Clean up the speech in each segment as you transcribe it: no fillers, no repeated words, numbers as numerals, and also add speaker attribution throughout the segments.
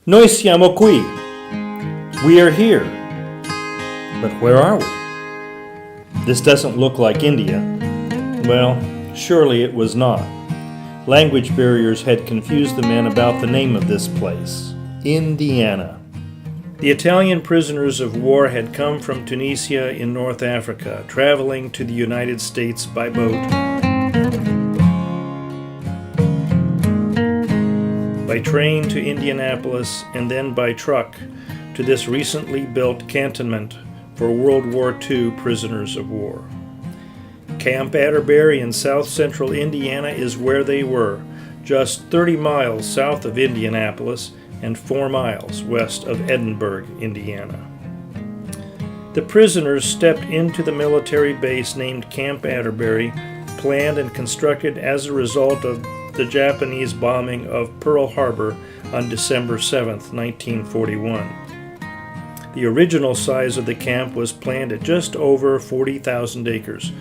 Speaker 1: Noi siamo qui. We are here. But where are we? This doesn't look like India. Well, surely it was not. Language barriers had confused the men about the name of this place, Indiana. The Italian prisoners of war had come from Tunisia in North Africa, traveling to the United States by boat. By train to Indianapolis, and then by truck to this recently built cantonment for World War II prisoners of war. Camp Atterbury in south central Indiana is where they were, just 30 miles south of Indianapolis and 4 miles west of Edinburgh, Indiana. The prisoners stepped into the military base named Camp Atterbury, planned and constructed as a result of the Japanese bombing of Pearl Harbor on December 7, 1941. The original size of the camp was planned at just over 40,000 acres,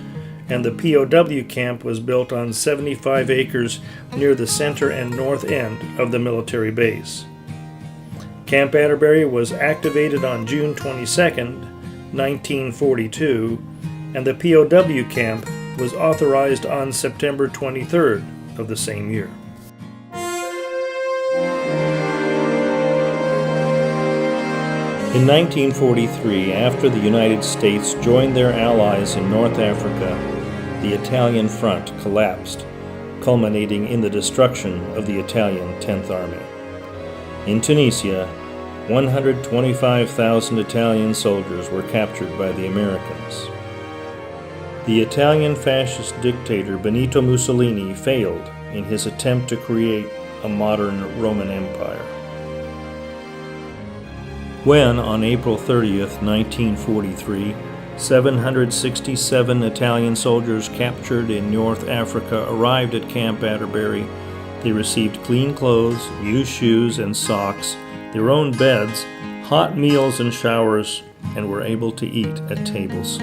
Speaker 1: and the POW camp was built on 75 acres near the center and north end of the military base. Camp Atterbury was activated on June 22, 1942, and the POW camp was authorized on September 23rd of the same year. In 1943, after the United States joined their allies in North Africa, the Italian front collapsed, culminating in the destruction of the Italian 10th Army. In Tunisia, 125,000 Italian soldiers were captured by the Americans. The Italian fascist dictator Benito Mussolini failed in his attempt to create a modern Roman Empire. When, on April 30th, 1943, 767 Italian soldiers captured in North Africa arrived at Camp Atterbury, they received clean clothes, used shoes and socks, their own beds, hot meals and showers, and were able to eat at tables.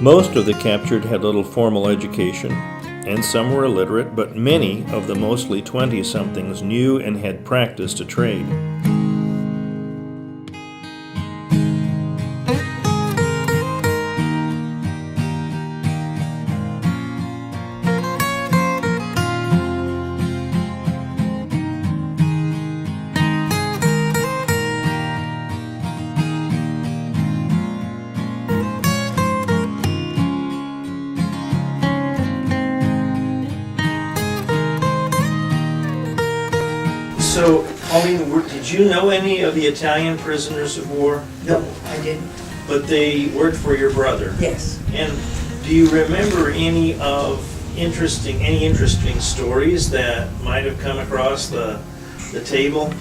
Speaker 1: Most of the captured had little formal education, and some were illiterate, but many of the mostly 20-somethings knew and had practiced a trade. So, Pauline, did you know any of the Italian prisoners of war?
Speaker 2: No, I didn't.
Speaker 1: But they worked for your brother?
Speaker 2: Yes.
Speaker 1: And do you remember any interesting stories that might have come across the table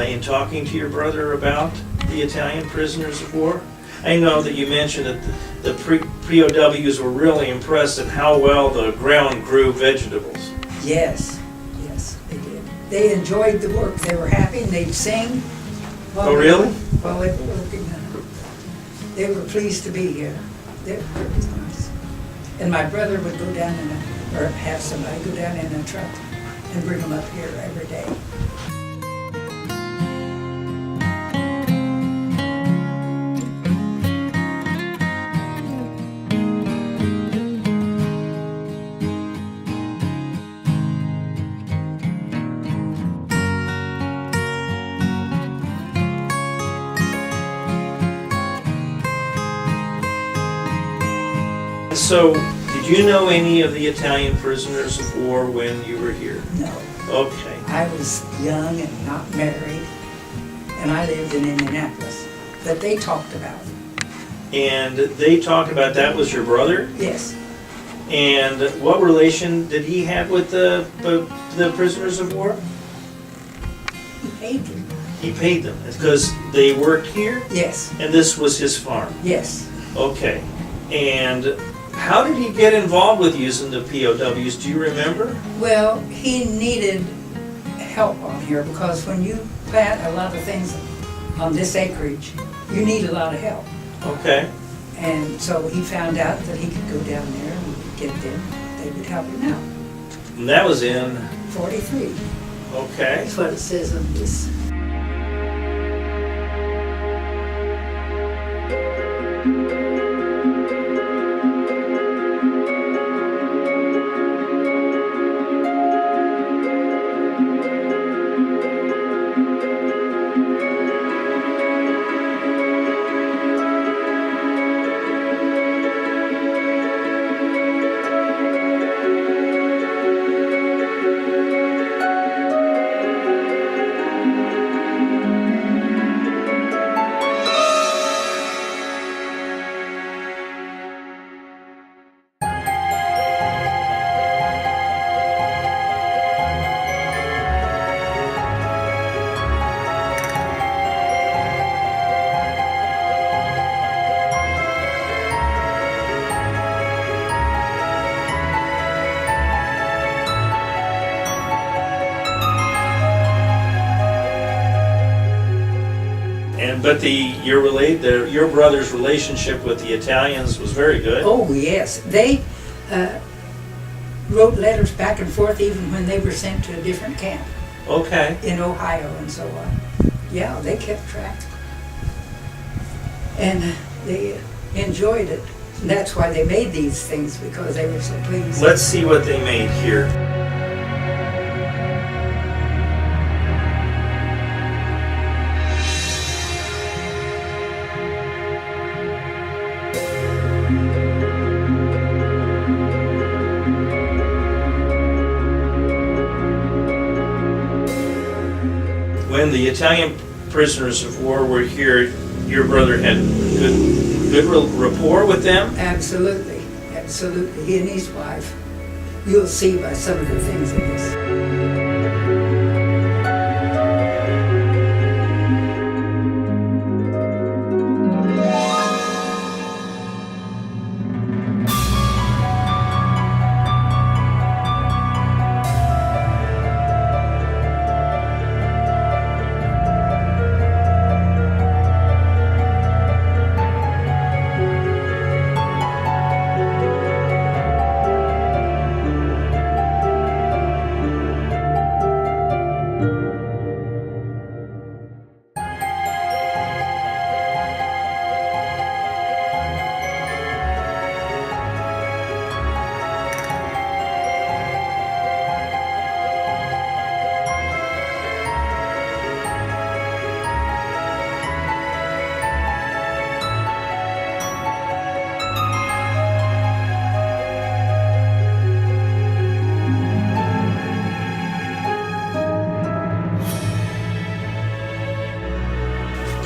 Speaker 1: in talking to your brother about the Italian prisoners of war? I know that you mentioned that the POWs were really impressed at how well the ground grew vegetables.
Speaker 2: Yes, they did. They enjoyed the work. They were happy and they'd sing.
Speaker 1: Oh, really?
Speaker 2: While they were working. They were pleased to be here. It was nice. And my brother would go down or have somebody go down in a truck and bring them up here every day.
Speaker 1: So, did Do you know any of the Italian prisoners of war when you were here?
Speaker 2: No.
Speaker 1: Okay.
Speaker 2: I was young and not married, and I lived in Indianapolis. But they talked about it.
Speaker 1: And they talk about that was your brother?
Speaker 2: Yes.
Speaker 1: And what relation did he have with the prisoners of war?
Speaker 2: He paid them.
Speaker 1: He paid them because they worked here?
Speaker 2: Yes.
Speaker 1: And this was his farm?
Speaker 2: Yes.
Speaker 1: Okay. And how did he get involved with using the POWs? Do you remember?
Speaker 2: Well, he needed help on here because when you plant a lot of things on this acreage, you need a lot of help.
Speaker 1: Okay.
Speaker 2: And so he found out that he could go down there and get them. They would help him out.
Speaker 1: And that was in?
Speaker 2: 43.
Speaker 1: Okay.
Speaker 2: That's what it says on this.
Speaker 1: But your brother's relationship with the Italians was very good.
Speaker 2: Oh, yes. They wrote letters back and forth even when they were sent to a different camp
Speaker 1: Okay.
Speaker 2: in Ohio and so on. Yeah, they kept track. And they enjoyed it. And that's why they made these things, because they were so pleased.
Speaker 1: Let's see what they made here. When the Italian prisoners of war were here, your brother had good rapport with them?
Speaker 2: Absolutely, absolutely. He and his wife. You'll see by some of the things in this.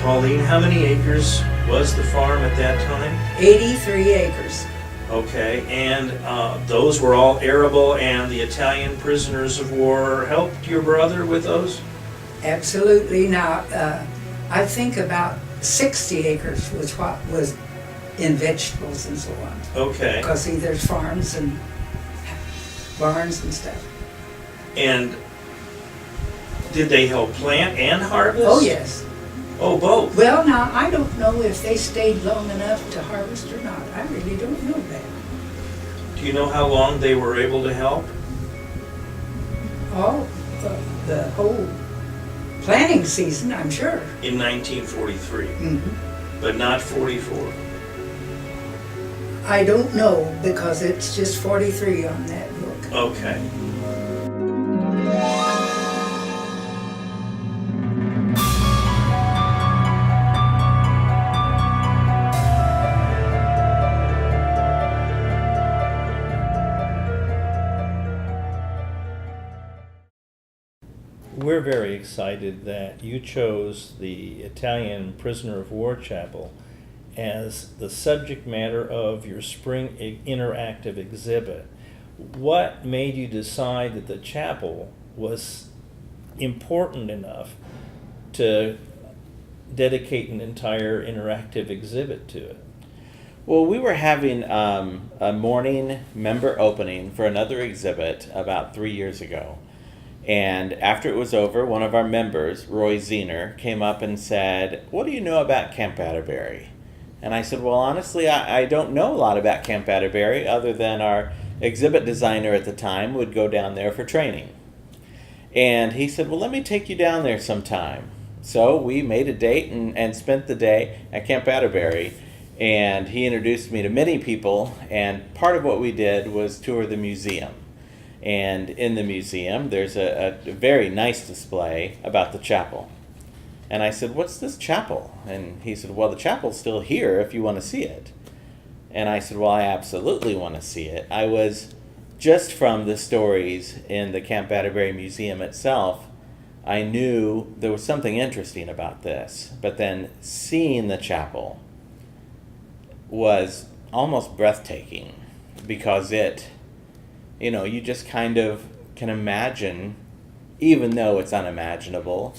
Speaker 1: Pauline, how many acres was the farm at that time?
Speaker 2: 83 acres.
Speaker 1: Okay, and those were all arable, and the Italian prisoners of war helped your brother with those?
Speaker 2: Absolutely. Now, I think about 60 acres was what was in vegetables and so on.
Speaker 1: Okay.
Speaker 2: Because see, there's farms and barns and stuff.
Speaker 1: And did they help plant and harvest?
Speaker 2: Oh, yes.
Speaker 1: Oh, both?
Speaker 2: Well, now, I don't know if they stayed long enough to harvest or not. I really don't know that.
Speaker 1: Do you know how long they were able to help?
Speaker 2: All the whole planting season, I'm sure.
Speaker 1: In 1943,
Speaker 2: Mm-hmm.
Speaker 1: but not 44.
Speaker 2: I don't know because it's just 43 on that book.
Speaker 1: Okay. we're very excited that you chose the Italian Prisoner of War Chapel as the subject matter of your spring interactive exhibit. What made you decide that the chapel was important enough to dedicate an entire interactive exhibit to it?
Speaker 3: Well, we were having a morning member opening for another exhibit about 3 years ago. And after it was over, one of our members, Roy Zener, came up and said, "What do you know about Camp Atterbury?" And I said, "Well, honestly, I don't know a lot about Camp Atterbury other than our exhibit designer at the time would go down there for training." And he said, "Well, let me take you down there sometime." So we made a date and spent the day at Camp Atterbury. And he introduced me to many people, and part of what we did was tour the museum. And in the museum, there's a very nice display about the chapel. And I said, "What's this chapel?" And he said, "Well, the chapel's still here if you want to see it." And I said, "Well, I absolutely want to see it." I was, just from the stories in the Camp Atterbury Museum itself, I knew there was something interesting about this. But then seeing the chapel was almost breathtaking, because you just kind of can imagine, even though it's unimaginable,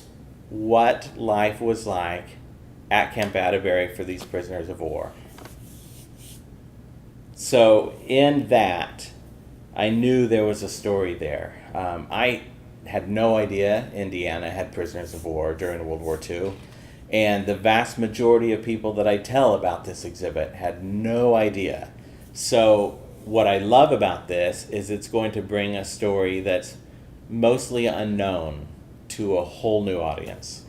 Speaker 3: what life was like at Camp Atterbury for these prisoners of war. So in that, I knew there was a story there. I had no idea Indiana had prisoners of war during World War II. And the vast majority of people that I tell about this exhibit had no idea. So what I love about this is it's going to bring a story that's mostly unknown to a whole new audience.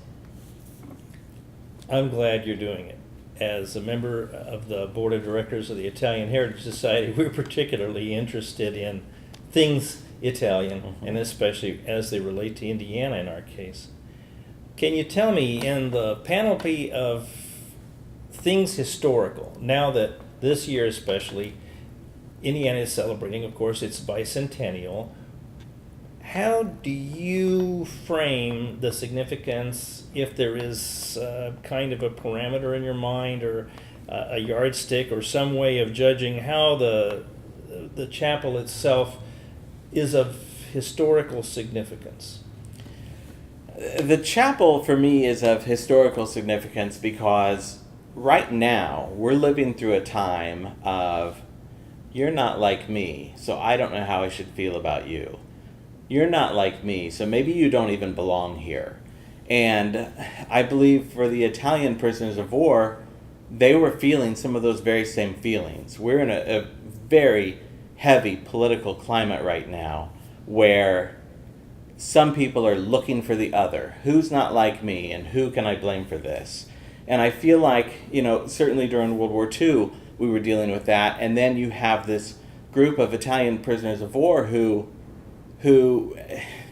Speaker 1: I'm glad you're doing it. As a member of the board of directors of the Italian Heritage Society, we're particularly interested in things Italian, and especially as they relate to Indiana in our case. Can you tell me, in the panoply of things historical, now that this year especially, Indiana is celebrating, of course, its bicentennial, how do you frame the significance, if there is kind of a parameter in your mind or a yardstick or some way of judging how the chapel itself is of historical significance?
Speaker 3: The chapel for me is of historical significance because right now we're living through a time of, you're not like me, so I don't know how I should feel about you. You're not like me, so maybe you don't even belong here. And I believe for the Italian prisoners of war, they were feeling some of those very same feelings. We're in a very heavy political climate right now where some people are looking for the other. Who's not like me, and who can I blame for this? And I feel like, certainly during World War II, we were dealing with that. And then you have this group of Italian prisoners of war who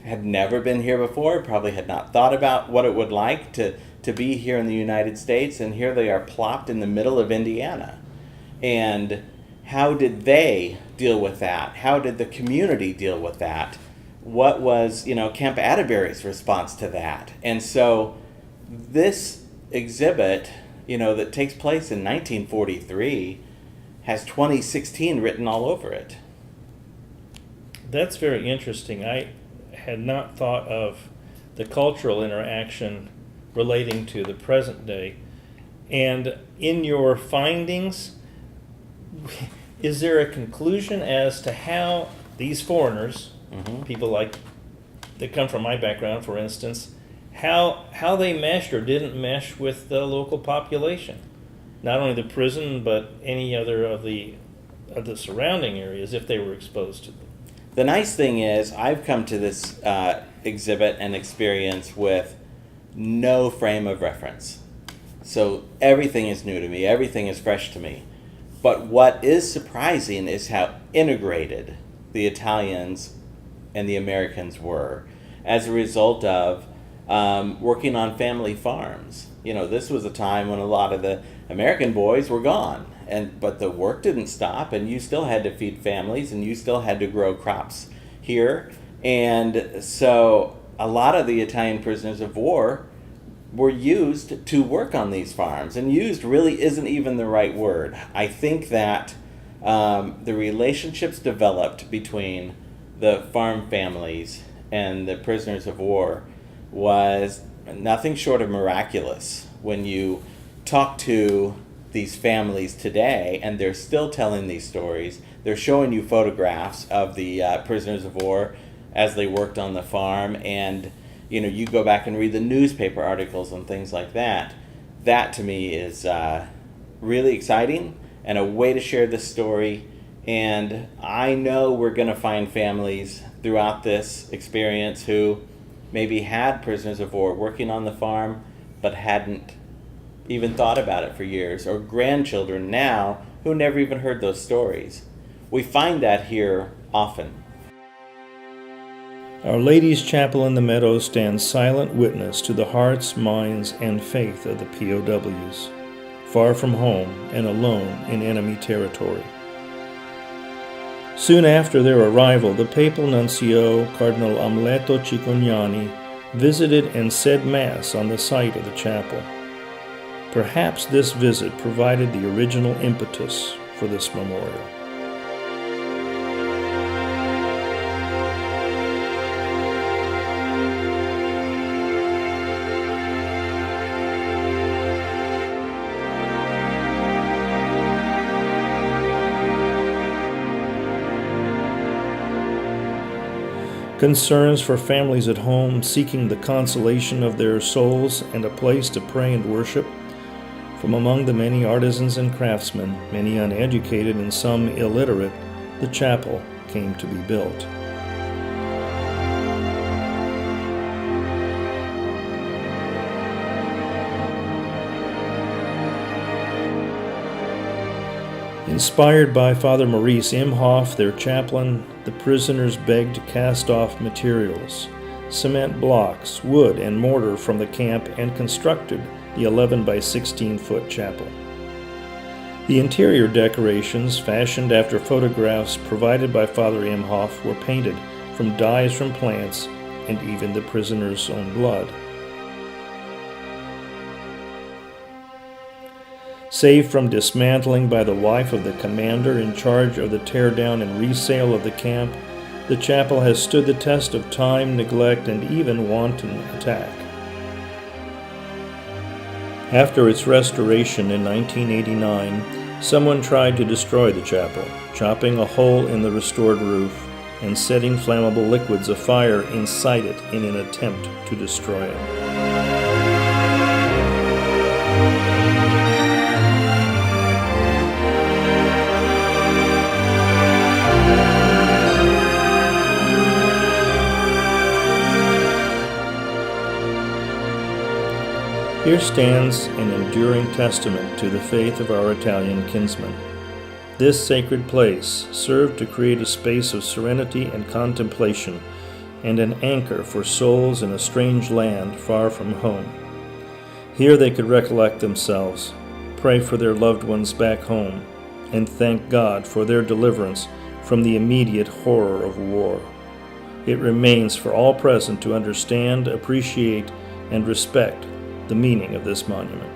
Speaker 3: had never been here before, probably had not thought about what it would like to be here in the United States, and here they are plopped in the middle of Indiana. And how did they deal with that? How did the community deal with that? What was, Camp Atterbury's response to that? And so this exhibit, that takes place in 1943 has 2016 written all over it.
Speaker 1: That's very interesting. I had not thought of the cultural interaction relating to the present day. And in your findings, is there a conclusion as to how these foreigners, people like that come from my background, for instance, how they meshed or didn't mesh with the local population? Not only the prison, but any other of the surrounding areas, if they were exposed to them.
Speaker 3: The nice thing is, I've come to this exhibit and experience with no frame of reference. So everything is new to me, everything is fresh to me. But what is surprising is how integrated the Italians and the Americans were as a result of working on family farms. This was a time when a lot of the American boys were gone, but the work didn't stop, and you still had to feed families, and you still had to grow crops here. And so a lot of the Italian prisoners of war were used to work on these farms. And used really isn't even the right word. I think that the relationships developed between the farm families and the prisoners of war was nothing short of miraculous. When you talk to these families today, and they're still telling these stories, they're showing you photographs of the prisoners of war as they worked on the farm, and you go back and read the newspaper articles and things like that. That to me is really exciting and a way to share this story. And I know we're going to find families throughout this experience who maybe had prisoners of war working on the farm but hadn't even thought about it for years, or grandchildren now who never even heard those stories. We find that here often.
Speaker 1: Our Lady's Chapel in the Meadows stands silent witness to the hearts, minds, and faith of the POWs, far from home and alone in enemy territory. Soon after their arrival, the papal nuncio, Cardinal Amleto Cicognani, visited and said Mass on the site of the chapel. Perhaps this visit provided the original impetus for this memorial. Concerns for families at home seeking the consolation of their souls and a place to pray and worship. From among the many artisans and craftsmen, many uneducated and some illiterate, the chapel came to be built. Inspired by Father Maurice Imhoff, their chaplain, the prisoners begged cast off materials, cement blocks, wood, and mortar from the camp, and constructed the 11 by 16 foot chapel. The interior decorations, fashioned after photographs provided by Father Imhoff, were painted from dyes from plants and even the prisoners' own blood. Save from dismantling by the wife of the commander in charge of the teardown and resale of the camp, the chapel has stood the test of time, neglect, and even wanton attack. After its restoration in 1989, someone tried to destroy the chapel, chopping a hole in the restored roof and setting flammable liquids afire inside it in an attempt to destroy it. Here stands an enduring testament to the faith of our Italian kinsmen. This sacred place served to create a space of serenity and contemplation, and an anchor for souls in a strange land far from home. Here they could recollect themselves, pray for their loved ones back home, and thank God for their deliverance from the immediate horror of war. It remains for all present to understand, appreciate, and respect the meaning of this monument.